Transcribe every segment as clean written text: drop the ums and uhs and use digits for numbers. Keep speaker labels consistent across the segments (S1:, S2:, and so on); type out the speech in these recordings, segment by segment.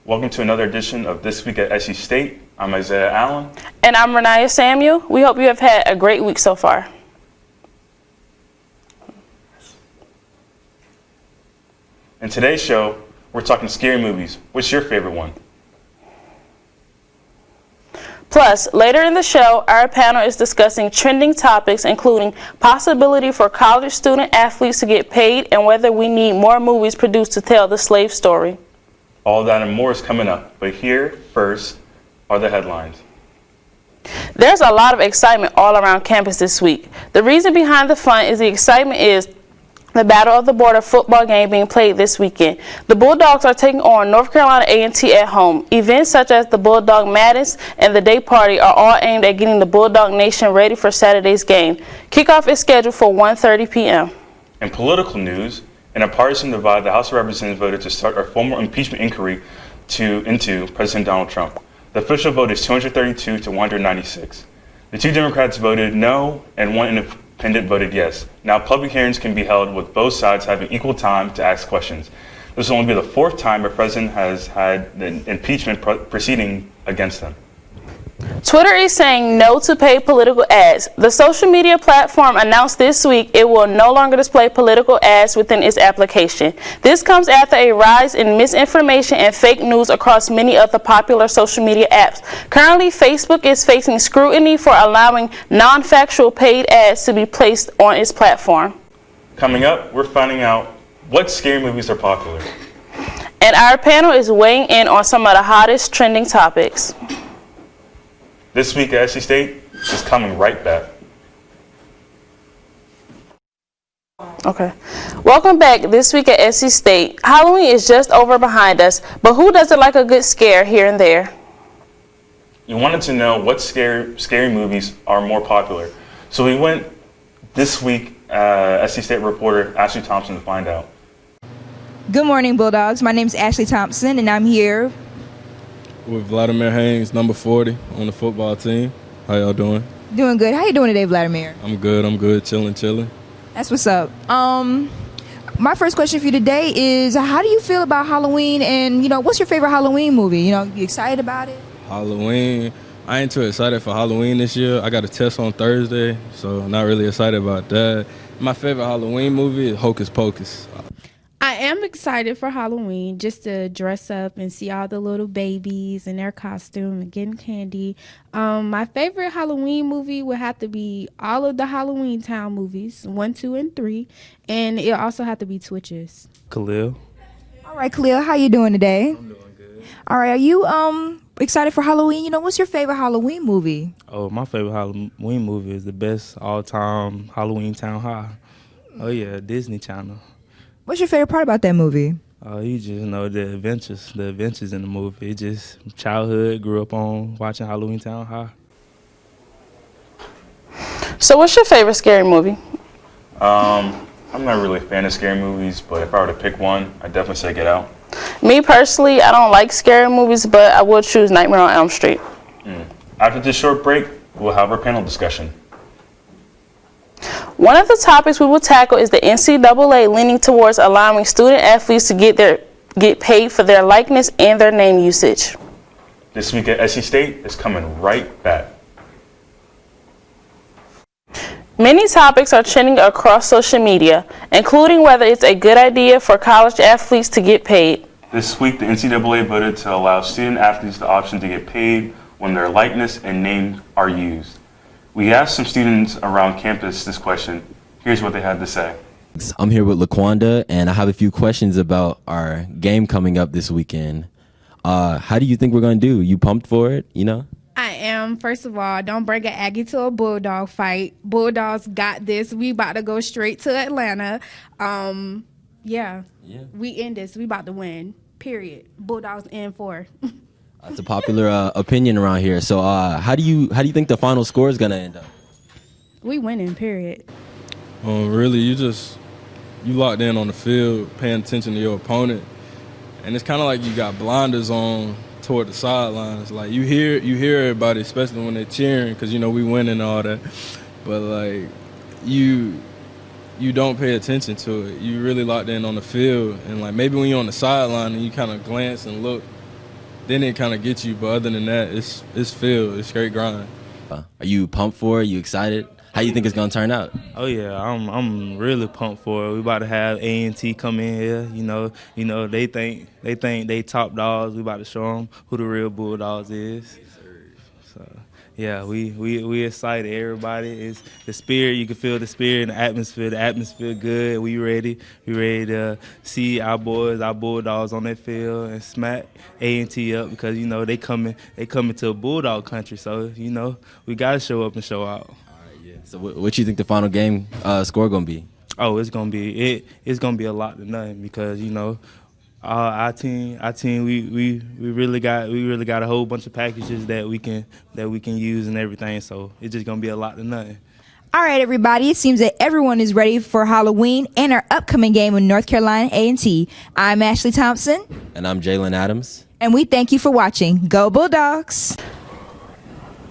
S1: Welcome to another edition of This Week at SC State. I'm Isaiah Allen.
S2: And I'm Renaya Samuel. We hope you have had a great week so far.
S1: In today's show, we're talking scary movies. What's your favorite one?
S2: Plus, later in the show, our panel is discussing trending topics, including possibility for college student athletes to get paid and whether we need more movies produced to tell the slave story.
S1: All that and more is coming up, but here first are the headlines.
S2: There's a lot of excitement all around campus this week. The reason behind the fun is the excitement is the Battle of the Border football game being played this weekend. The Bulldogs are taking on North Carolina A&T at home. Events such as the Bulldog Madness and the Day Party are all aimed at getting the Bulldog Nation ready for Saturday's game. Kickoff is scheduled for 1:30 p.m.
S1: In political news, in a partisan divide, the House of Representatives voted to start a formal impeachment inquiry into President Donald Trump. The official vote is 232 to 196. The two Democrats voted no and one independent voted yes. Now public hearings can be held with both sides having equal time to ask questions. This will only be the fourth time a president has had an impeachment proceeding against them.
S2: Twitter is saying no to paid political ads. The social media platform announced this week it will no longer display political ads within its application. This comes after a rise in misinformation and fake news across many of the popular social media apps. Currently, Facebook is facing scrutiny for allowing non-factual paid ads to be placed on its platform.
S1: Coming up, we're finding out what scary movies are popular.
S2: And our panel is weighing in on some of the hottest trending topics.
S1: This Week at SC State is coming right back.
S2: Okay. Welcome back. This week at SC State. Halloween is just over behind us, but who doesn't like a good scare here and there?
S1: You wanted to know what scary movies are more popular. So we went this week, SC State reporter Ashley Thompson to find out.
S3: Good morning, Bulldogs. My name is Ashley Thompson, and I'm here
S4: with Vladimir Haynes, number 40 on the football team. How y'all doing?
S3: Doing good. How you doing today, Vladimir?
S4: I'm good. Chilling.
S3: That's what's up. My first question for you today is, how do you feel about Halloween, and what's your favorite Halloween movie? You excited about it?
S4: Halloween. I ain't too excited for Halloween this year. I got a test on Thursday, so not really excited about that. My favorite Halloween movie is Hocus Pocus.
S5: I am excited for Halloween, just to dress up and see all the little babies in their costume and getting candy. My favorite Halloween movie would have to be all of the Halloween Town movies, 1, 2, and 3. And it also have to be Twitches.
S4: Khalil.
S3: All right, Khalil, how you doing today?
S4: I'm doing good.
S3: All right, are you excited for Halloween? What's your favorite Halloween movie?
S6: Oh, my favorite Halloween movie is the best all-time Halloween Town High. Oh, yeah, Disney Channel.
S3: What's your favorite part about that movie?
S6: You just know the adventures in the movie. It just childhood, grew up on watching Halloween Town High.
S2: So what's your favorite scary movie?
S1: I'm not really a fan of scary movies, but if I were to pick one, I'd definitely say Get Out.
S2: Me personally, I don't like scary movies, but I would choose Nightmare on Elm Street.
S1: After this short break, we'll have our panel discussion.
S2: One of the topics we will tackle is the NCAA leaning towards allowing student athletes to get paid for their likeness and their name usage.
S1: This Week at SC State is coming right back.
S2: Many topics are trending across social media, including whether it's a good idea for college athletes to get paid.
S1: This week, the NCAA voted to allow student athletes the option to get paid when their likeness and name are used. We asked some students around campus this question. Here's what they had to say.
S7: I'm here with LaQuanda, and I have a few questions about our game coming up this weekend. How do you think we're going to do? You pumped for it,
S5: I am. First of all, don't bring an Aggie to a Bulldog fight. Bulldogs got this. We about to go straight to Atlanta. Yeah. We in this. We about to win, period. Bulldogs in 4.
S7: That's a popular opinion around here. So how do you think the final score is going to end up?
S5: We winning, period.
S4: Really, you locked in on the field, paying attention to your opponent. And it's kind of like you got blinders on toward the sidelines. Like you hear everybody, especially when they're cheering, because we win and all that. But like you don't pay attention to it. You really locked in on the field, and like maybe when you're on the sideline and you kind of glance and look then it kind of gets you. But other than that, it's feel. It's straight grind.
S7: Are you pumped for it? You excited? How you think it's gonna turn out?
S6: Oh yeah, I'm really pumped for it. We about to have A&T come in here. You know they think they top dogs. We about to show them who the real Bulldogs is. So yeah, we excited. Everybody is the spirit. You can feel the spirit in the atmosphere. The atmosphere good. We ready. We ready to see our boys, our Bulldogs on that field and smack A&T up because they coming to a Bulldog country. So we gotta show up and show out.
S7: So what you think the final game score gonna be?
S6: Oh, it's gonna be a lot to nothing because our team we really got a whole bunch of packages that we can use and everything. So it's just gonna be a lot to nothing.
S3: All right, everybody. It seems that everyone is ready for Halloween and our upcoming game with North Carolina A&T. I'm Ashley Thompson.
S7: And I'm Jalen Adams.
S3: And we thank you for watching. Go Bulldogs!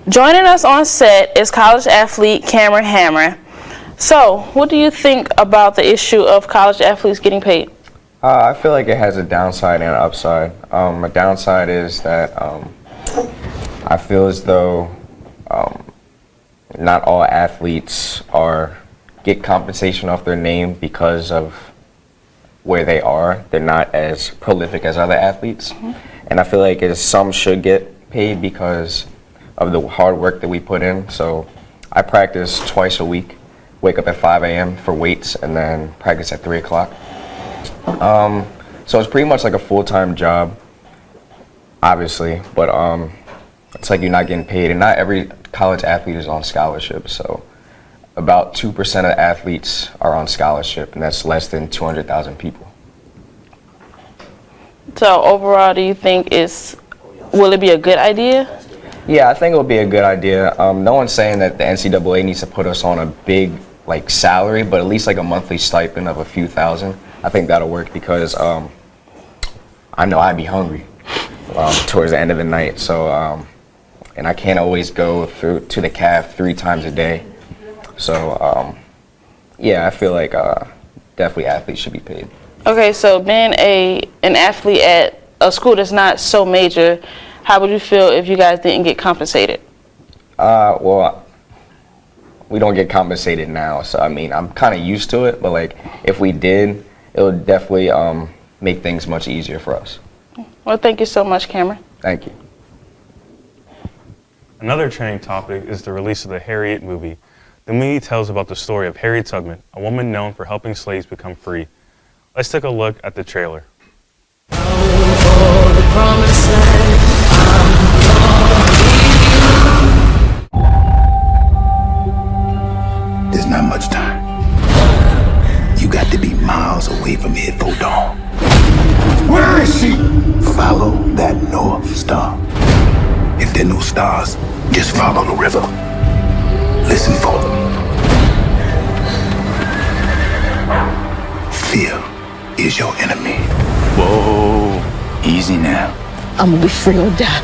S2: Joining us on set is college athlete Cameron Hammer. So, what do you think about the issue of college athletes getting paid?
S8: I feel like it has a downside and an upside. A downside is that I feel as though not all athletes get compensation off their name because of where they are. They're not as prolific as other athletes. And I feel like some should get paid because of the hard work that we put in. So I practice twice a week, wake up at 5 a.m. for weights and then practice at 3 o'clock. So it's pretty much like a full-time job, obviously, but it's like you're not getting paid, and not every college athlete is on scholarship. So about 2% of athletes are on scholarship, and that's less than 200,000 people.
S2: So overall, do you think will it be a good idea?
S8: Yeah, I think it would be a good idea. No one's saying that the NCAA needs to put us on a big salary, but at least like a monthly stipend of a few thousand. I think that'll work because I know I'd be hungry towards the end of the night. So, and I can't always go to the CAF 3 times a day. So, yeah, I feel like definitely athletes should be paid.
S2: Okay, so being an athlete at a school that's not so major, how would you feel if you guys didn't get compensated?
S8: Well, we don't get compensated now, so I mean, I'm kind of used to it, but if we did, it would definitely make things much easier for us.
S2: Well, thank you so much, Cameron.
S8: Thank you.
S1: Another trending topic is the release of the Harriet movie. The movie tells about the story of Harriet Tubman, a woman known for helping slaves become free. Let's take a look at the trailer.
S9: There's not much time. You got to be miles away from here before dawn. Where is she? Follow that North Star. If there are no stars, just follow the river. Listen for them. Fear is your enemy. Whoa, easy now.
S10: I'm gonna be free or die.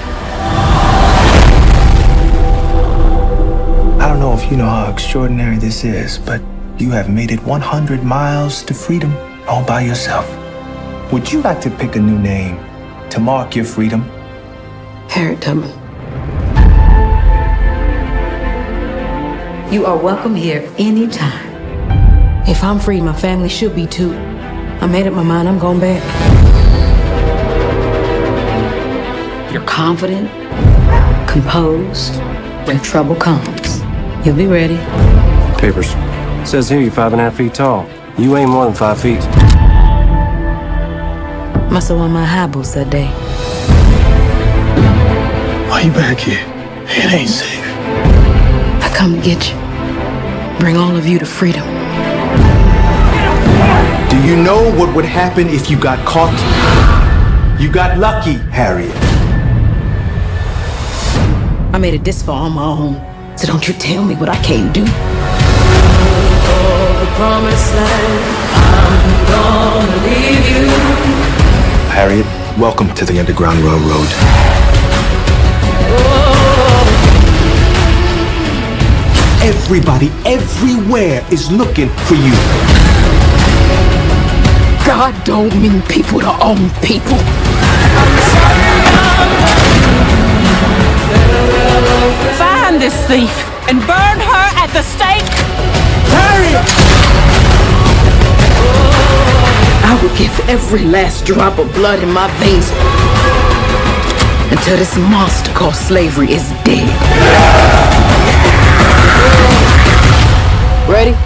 S9: I don't know if you know how extraordinary this is, but you have made it 100 miles to freedom all by yourself. Would you like to pick a new name to mark your freedom?
S10: Harriet Tubman. You are welcome here anytime. If I'm free, my family should be too. I made up my mind, I'm going back. You're confident, composed. When trouble comes, you'll be ready.
S11: Papers. Says here you're 5.5 feet tall. You ain't more than 5 feet.
S10: Must have won my high boots that day.
S9: Why you back here? It ain't safe.
S10: I come to get you. Bring all of you to freedom.
S9: Do you know what would happen if you got caught? You got lucky, Harriet.
S10: I made it this far on my own, so don't you tell me what I can't do.
S9: Harriet, welcome to the Underground Railroad. Everybody, everywhere is looking for you.
S10: God don't mean people to own people. this thief and burn her at the stake.
S9: Harriet!
S10: I will give every last drop of blood in my veins until this monster called slavery is dead. Ready?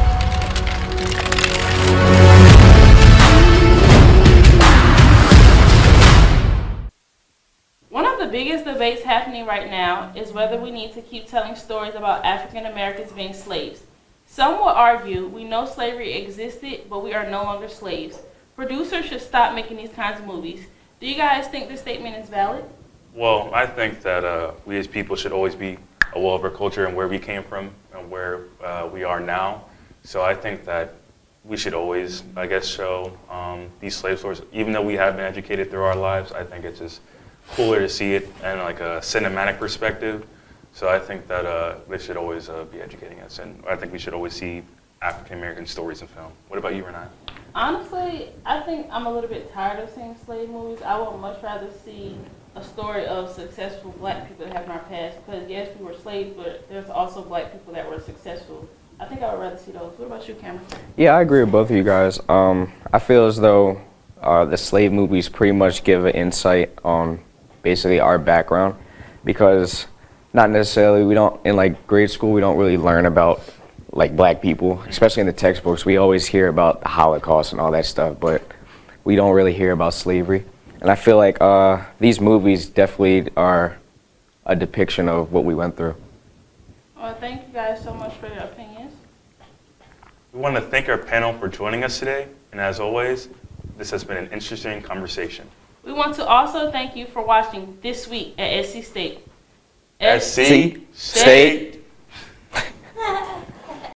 S2: One of the biggest debates happening right now is whether we need to keep telling stories about African Americans being slaves. Some will argue we know slavery existed, but we are no longer slaves. Producers should stop making these kinds of movies. Do you guys think this statement is valid?
S1: Well, I think that we as people should always be aware of our culture and where we came from and where we are now. So I think that we should always, I guess, show these slave stories. Even though we have been educated through our lives, I think it's just cooler to see it in like a cinematic perspective. So I think that they should always be educating us, and I think we should always see African American stories in film. What about you, Renee?
S2: Honestly, I think I'm a little bit tired of seeing slave movies. I would much rather see a story of successful black people that have in our past, because yes, we were slaves, but there's also black people that were successful. I think I would rather see those. What about you, Cameron?
S8: Yeah, I agree with both of you guys. I feel as though the slave movies pretty much give an insight on basically our background, because not necessarily, we don't, in like grade school, we don't really learn about like black people, especially in the textbooks. We always hear about the Holocaust and all that stuff, but we don't really hear about slavery. And I feel like these movies definitely are a depiction of what we went through.
S2: Well, thank you guys so much for your opinions.
S1: We want to thank our panel for joining us today, and as always, this has been an interesting conversation.
S2: We want to also thank you for watching This Week at SC State.
S1: SC State.